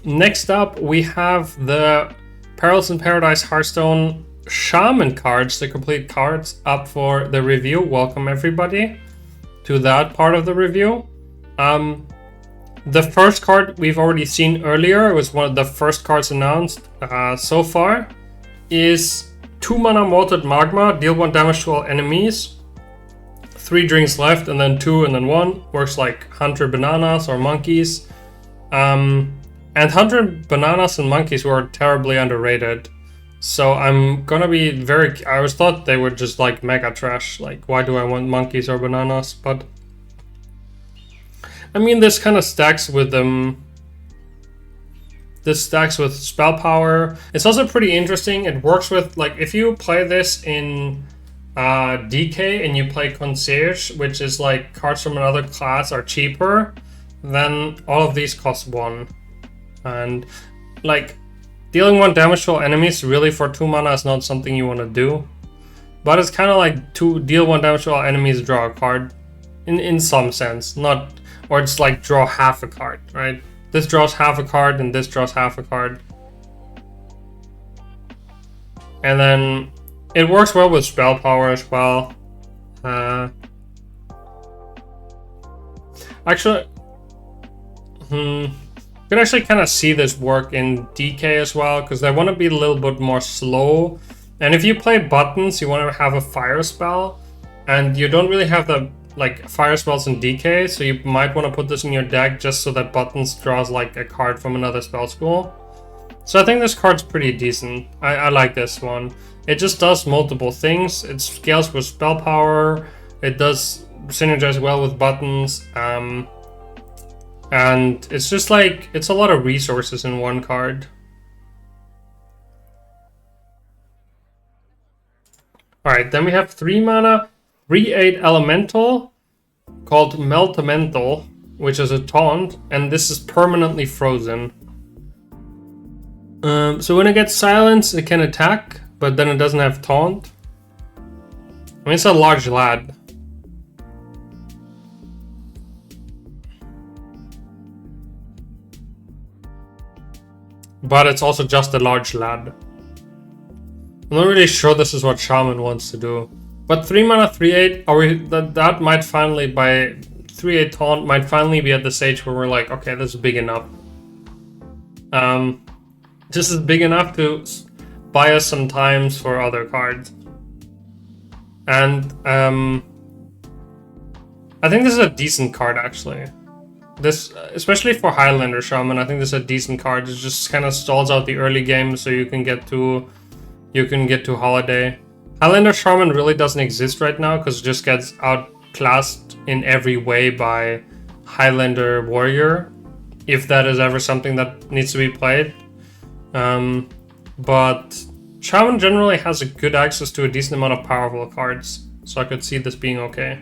Next up, we have the Perils in Paradise Hearthstone Shaman cards, the complete cards, up for the review. Welcome everybody to that part of the review. The first card we've already seen earlier, it was one of the first cards announced so far, is 2 mana Mted Magma, deal 1 damage to all enemies. 3 drinks left, and then 2 and then 1. Works like 100 bananas or monkeys. And 100 bananas and monkeys were terribly underrated. So I'm gonna be very... I always thought they were just like mega trash. Like, why do I want monkeys or bananas? But I mean, this kind of stacks with this stacks with spell power. It's also pretty interesting. It works with, like, if you play this in DK and you play Concierge, which is like cards from another class are cheaper, then all of these cost 1. And like, dealing 1 damage to all enemies really for 2 mana is not something you want to do. But it's kind of like to deal 1 damage to all enemies, draw a card. In some sense. Not... Or it's like draw half a card, right? This draws half a card and this draws half a card. And then it works well with spell power as well. Actually, you can actually kind of see this work in DK as well, because they want to be a little bit more slow. And if you play buttons, you want to have a fire spell, and you don't really have the like fire spells in DK, so you might want to put this in your deck just so that buttons draws like a card from another spell school. So I think this card's pretty decent. I like this one. It just does multiple things. It scales with spell power. It does synergize well with buttons. And it's just like, it's a lot of resources in one card. Alright, then we have 3 mana, 3/8 elemental called Meltamental, which is a taunt, and this is permanently frozen. So when it gets silenced, it can attack, but then it doesn't have taunt. I mean, it's a large lad. But it's also just a large lad. I'm not really sure this is what Shaman wants to do. But 3 mana, 3/8, that might finally, by 3/8 taunt, might finally be at the stage where we're like, okay, this is big enough. This is big enough to buy us some times for other cards. And I think this is a decent card, actually. This, especially for Highlander Shaman, I think this is a decent card. It just kind of stalls out the early game so you can get to Holiday. Highlander Shaman really doesn't exist right now because it just gets outclassed in every way by Highlander Warrior, if that is ever something that needs to be played. But Shaman generally has a good access to a decent amount of powerful cards, so I could see this being okay.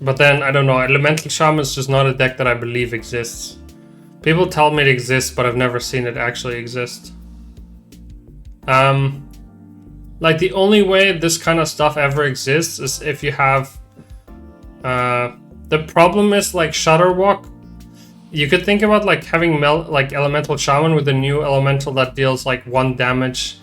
But then, I don't know, Elemental Shaman is just not a deck that I believe exists. People tell me it exists, but I've never seen it actually exist. Like, the only way this kind of stuff ever exists is if you have... the problem is, like, Shudderwalk. You could think about, like, having Elemental Shaman with a new elemental that deals, like, 1 damage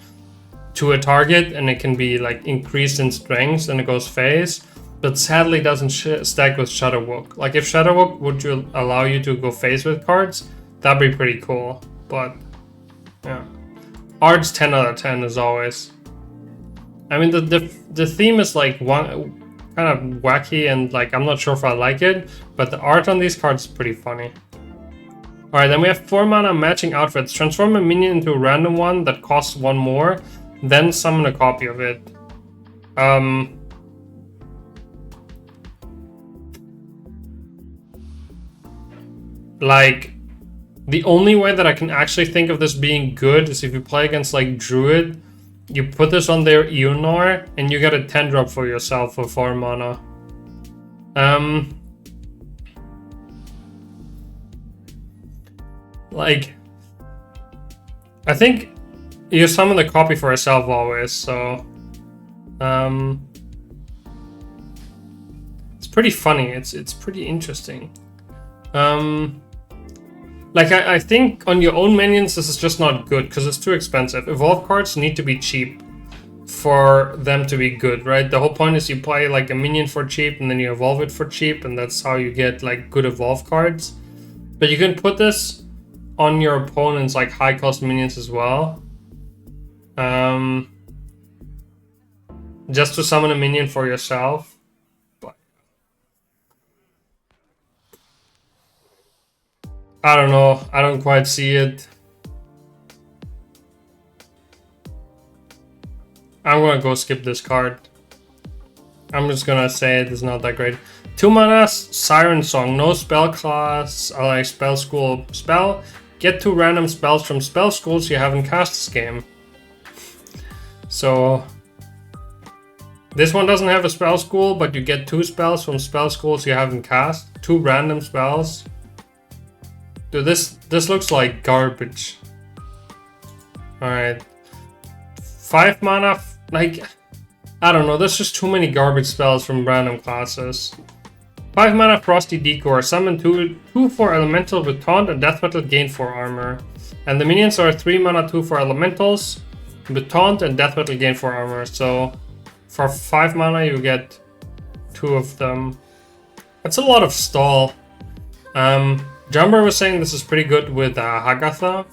to a target, and it can be, like, increased in strength, and it goes phase. But sadly doesn't stack with Shudderwalk. Like, if Shudderwalk would allow you to go phase with cards, that'd be pretty cool. But, yeah. Art's 10 out of 10 as always. I mean, the theme is like kind of wacky, and like I'm not sure if I like it, but the art on these cards is pretty funny. Alright, then we have 4 mana matching outfits. Transform a minion into a random one that costs 1 more, then summon a copy of it. Like, the only way that I can actually think of this being good is if you play against like Druid, you put this on their Eonor, and you get a 10-drop for yourself for 4 mana. Like, I think you summon the copy for yourself always, so... it's pretty funny, it's pretty interesting. Like, I think on your own minions, this is just not good, because it's too expensive. Evolve cards need to be cheap for them to be good, right? The whole point is you play like a minion for cheap, and then you evolve it for cheap, and that's how you get like good evolve cards. But you can put this on your opponent's like high cost minions as well. Just to summon a minion for yourself. But I don't know. I don't quite see it. I'm gonna go skip this card. I'm just gonna say it is not that great. 2 mana, Siren Song, no spell class, I like spell school spell. Get 2 random spells from spell schools you haven't cast this game. So this one doesn't have a spell school, but you get 2 spells from spell schools you haven't cast. 2 random spells. Dude, this looks like garbage. Alright. 5 mana, like, I don't know, there's just too many garbage spells from random classes. 5 mana Frosty Decor, summon 2 for elemental with taunt and death metal, gain 4 armor. And the minions are 3 mana 2 for elementals with taunt and death metal, gain 4 armor. So for 5 mana you get 2 of them. That's a lot of stall. Jumper was saying this is pretty good with Hagatha.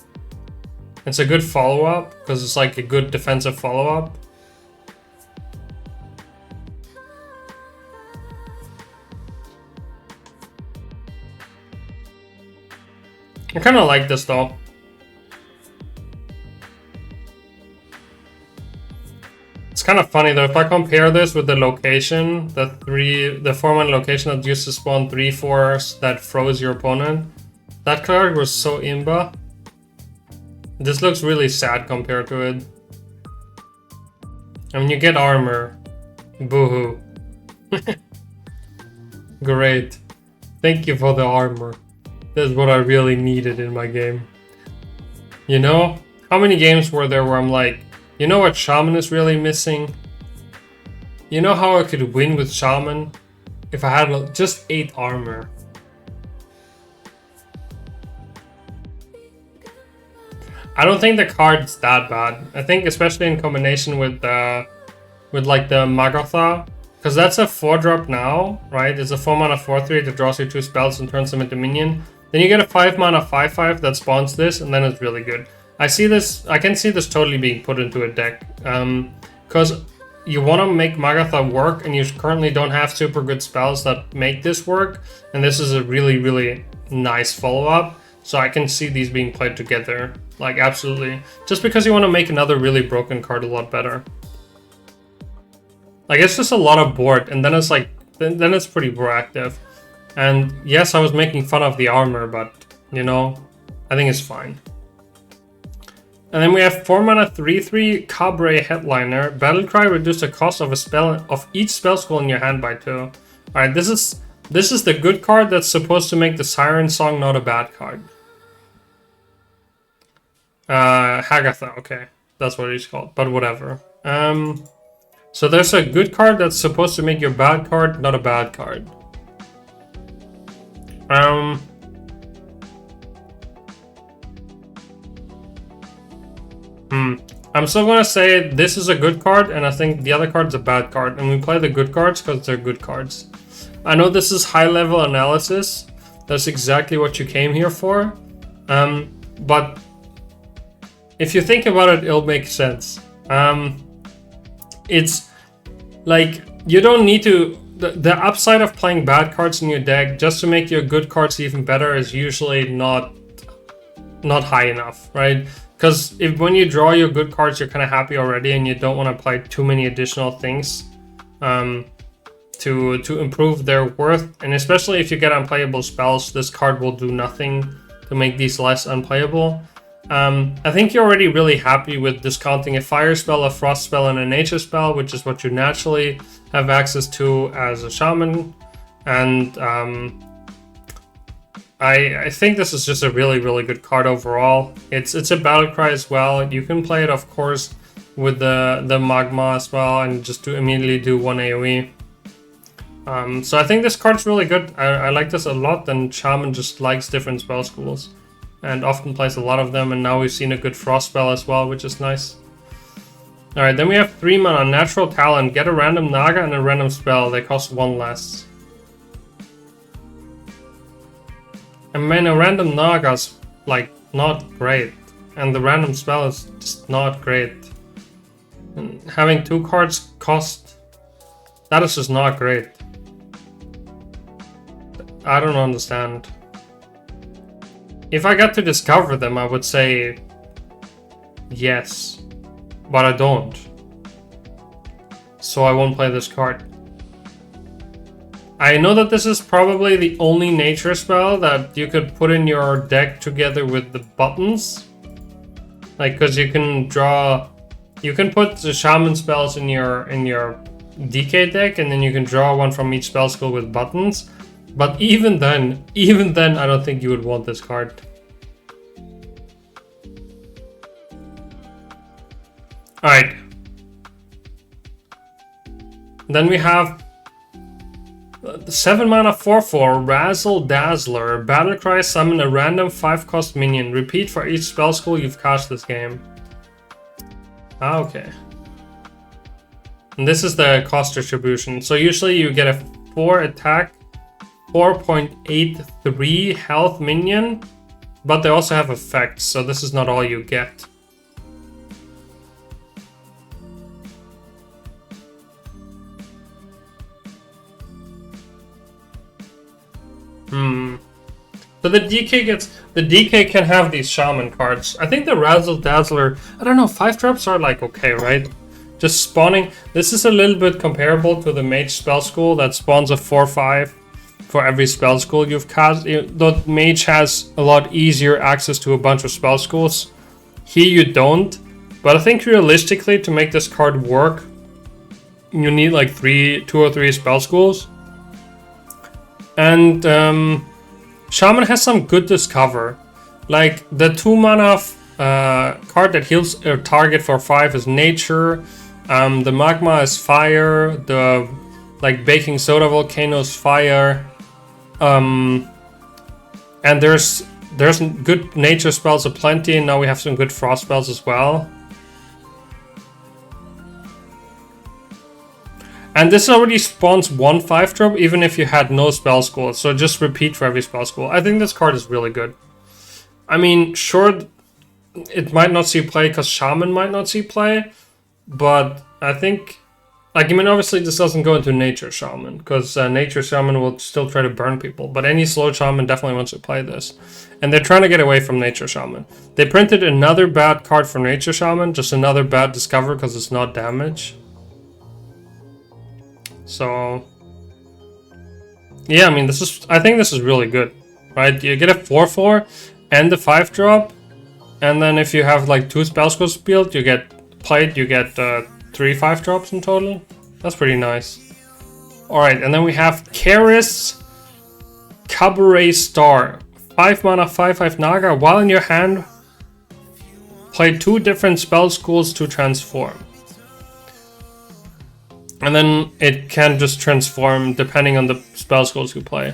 It's a good follow-up because it's like a good defensive follow-up. I kind of like this though. It's kind of funny though, if I compare this with the location, the 4-mana location that used to spawn 3/4s that froze your opponent. That card was so imba. This looks really sad compared to it. I mean, you get armor. Boohoo. Great. Thank you for the armor. That's what I really needed in my game. You know? How many games were there where I'm like, you know what Shaman is really missing? You know how I could win with Shaman? If I had just 8 armor. I don't think the card's that bad. I think especially in combination with like the Magatha, because that's a 4-drop now, right? It's a 4 mana 4/3 that draws you 2 spells and turns them into minion. Then you get a 5 mana 5/5 that spawns this, and then it's really good. I can see this totally being put into a deck, because you want to make Magatha work, and you currently don't have super good spells that make this work, and this is a really, really nice follow-up. So I can see these being played together, like absolutely. Just because you want to make another really broken card a lot better. Like it's just a lot of board, and then it's like, then it's pretty proactive. And yes, I was making fun of the armor, but you know, I think it's fine. And then we have 4 mana 3/3 Cabaret Headliner. Battlecry, reduce the cost of a spell of each spell school in your hand by 2. Alright, this is the good card that's supposed to make the Siren Song not a bad card. Hagatha, okay. That's what it's called, but whatever. So there's a good card that's supposed to make your bad card not a bad card. I'm still gonna say this is a good card, and I think the other card's a bad card, and we play the good cards because they're good cards. I know this is high-level analysis. That's exactly what you came here for. But if you think about it, it'll make sense. It's like you don't need to. The upside of playing bad cards in your deck just to make your good cards even better is usually not high enough, right? Because when you draw your good cards, you're kind of happy already, and you don't want to play too many additional things to improve their worth. And especially if you get unplayable spells, this card will do nothing to make these less unplayable. I think you're already really happy with discounting a fire spell, a frost spell, and a nature spell, which is what you naturally have access to as a shaman. And I think this is just a really, really good card overall. It's a battle cry as well. You can play it, of course, with the magma as well, and just to immediately do 1 AoE. So I think this card's really good. I like this a lot, and Shaman just likes different spell schools. and often plays a lot of them, and now we've seen a good frost spell as well, which is nice. Alright, then we have 3 mana, Natural Talent, get a random Naga and a random spell, they cost 1 less. And man, a random Naga's like not great, and the random spell is just not great. And having 2 cards cost, that is just not great. I don't understand. If I got to discover them, I would say yes, but I don't. So I won't play this card. I know that this is probably the only nature spell that you could put in your deck together with the buttons. Like, cause you can put the Shaman spells in your DK deck, and then you can draw one from each spell skill with buttons. But even then, I don't think you would want this card. Alright. Then we have the 7 mana 4/4 Razzle Dazzler. Battlecry, summon a random 5-cost minion. Repeat for each spell skill you've cast this game. Ah, okay. And this is the cost distribution. So usually you get a 4 attack, 4.83 health minion, but they also have effects, so this is not all you get. So the DK can have these Shaman cards. I think the Razzle Dazzler, I don't know, 5-drops are like okay, right? Just spawning. This is a little bit comparable to the Mage spell school that spawns a 4/5 for every spell school you've cast. The Mage has a lot easier access to a bunch of spell schools. Here you don't, but I think realistically to make this card work, you need like 2 or 3 spell schools. And Shaman has some good discover. Like the 2 mana card that heals a target for 5 is nature. The magma is fire. The like baking soda volcano is fire. And there's good nature spells aplenty, and now we have some good frost spells as well. And this already spawns 1 5-drop even if you had no spell school, so just repeat for every spell school. I think this card is really good. I mean, sure, it might not see play because Shaman might not see play, but I think, like, I mean, obviously this doesn't go into Nature Shaman, because Nature Shaman will still try to burn people, but any slow Shaman definitely wants to play this. And they're trying to get away from Nature Shaman. They printed another bad card for Nature Shaman, just another bad discover because it's not damage. So, yeah, I mean, I think this is really good, right? You get a 4/4 and the 5-drop, and then if you have like 2 spell schools built, you get 3 5-drops in total. That's pretty nice. Alright, and then we have Caris Cabstar. 5 mana, 5/5 Naga. While in your hand, play 2 different spell schools to transform. And then it can just transform depending on the spell schools you play.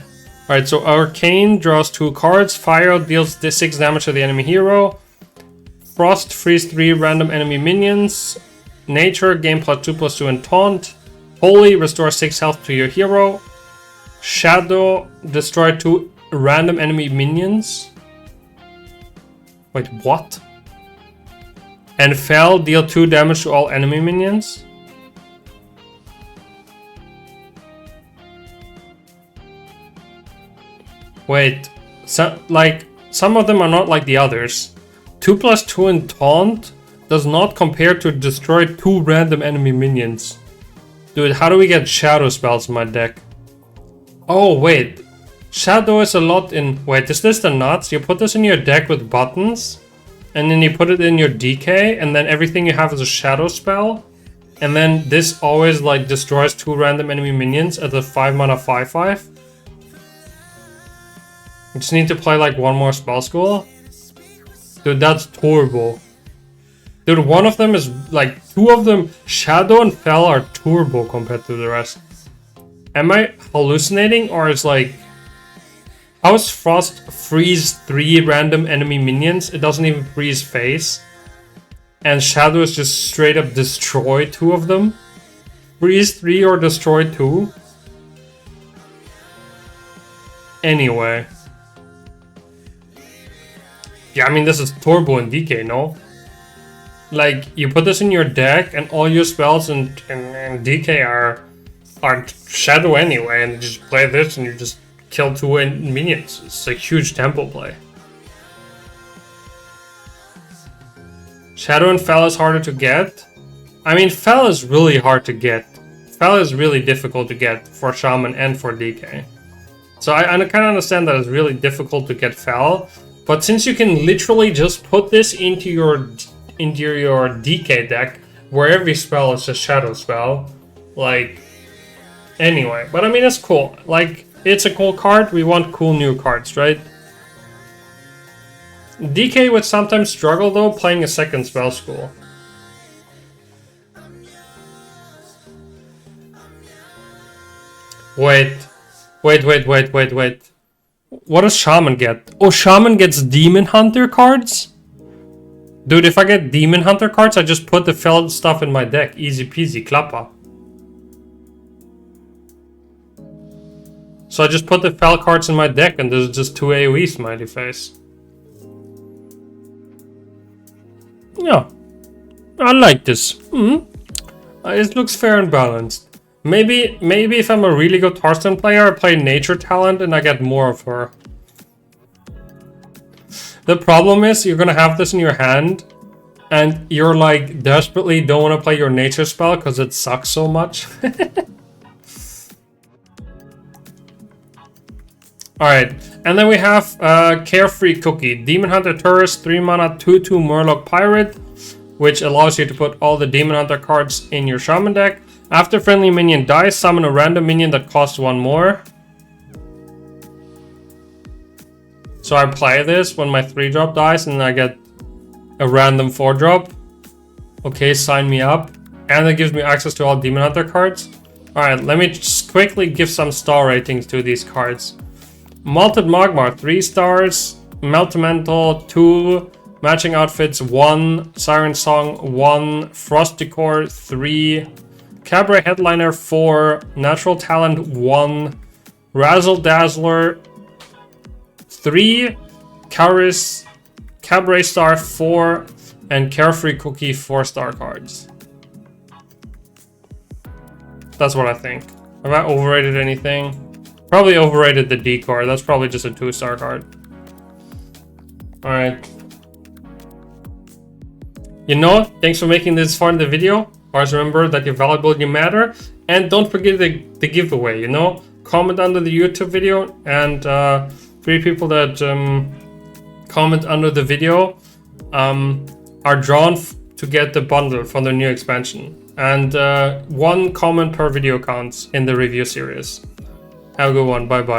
Alright, so Arcane draws 2 cards. Fire deals 6 damage to the enemy hero. Frost frees 3 random enemy minions. Nature, gain +2/+2 and taunt. Holy, restore 6 health to your hero. Shadow, destroy 2 random enemy minions. Wait, what? And Fell, deal 2 damage to all enemy minions. Wait, some of them are not like the others. 2/+2 and taunt does not compare to destroy 2 random enemy minions. Dude, how do we get shadow spells in my deck? Oh, wait. Shadow is a lot in... Wait, is this the nuts? You put this in your deck with buttons, and then you put it in your DK, and then everything you have is a shadow spell. And then this always like destroys 2 random enemy minions at the 5 mana 5/5. You just need to play like 1 more spell school. Dude, that's turbo. Dude, one of them is like 2 of them, Shadow and Fell, are turbo compared to the rest. Am I hallucinating, or is like... How is Frost freeze 3 random enemy minions? It doesn't even freeze face. And Shadows just straight up destroy 2 of them. Freeze 3 or destroy 2. Anyway. Yeah, I mean, this is Turbo and DK, no? Like, you put this in your deck and all your spells and DK are Shadow anyway, and you just play this and you just kill 2 minions. It's a huge tempo play. Shadow and Fel is harder to get. I mean, Fel is really hard to get. Fel is really difficult to get for Shaman and for DK. So I kind of understand that it's really difficult to get Fel. But since you can literally just put this into your DK deck, where every spell is a Shadow spell, like, anyway. But I mean, it's cool. Like, it's a cool card. We want cool new cards, right? DK would sometimes struggle though playing a second spell school. Wait. What does Shaman get? Oh, Shaman gets Demon Hunter cards? Dude, if I get Demon Hunter cards, I just put the Fel stuff in my deck. Easy peasy, klappa. So I just put the Fel cards in my deck and there's just 2 AoE smiley face. Yeah, I like this. It looks fair and balanced. Maybe if I'm a really good Hearthstone player, I play Nature Talent and I get more of her. The problem is you're gonna have this in your hand and you're like desperately don't want to play your Nature spell because it sucks so much. Alright, and then we have Carefree Cookie. Demon Hunter Tourist, 3 mana, 2/2 Murloc Pirate, which allows you to put all the Demon Hunter cards in your Shaman deck. After friendly minion dies, summon a random minion that costs 1 more. So I play this when my 3-drop dies and I get a random 4-drop. Okay, sign me up. And it gives me access to all Demon Hunter cards. Alright, let me just quickly give some star ratings to these cards. Mted Magma, 3 stars. Meltamental, 2. Matching Outfits, 1. Siren Song, 1. Frosty Decor, 3. Cabaret Headliner, 4. Natural Talent, 1. Razzle Dazzler, 3. Caris Cabstar, 4. And Carefree Cookie, 4-star cards. That's what I think. Have I overrated anything? Probably overrated the Decor. That's probably just a 2-star card. Alright. You know, thanks for making this far in the video. Always remember that your valuability matter. And don't forget the giveaway, you know? Comment under the YouTube video. And 3 people that comment under the video are drawn to get the bundle from the new expansion. And 1 comment per video counts in the review series. Have a good one. Bye bye.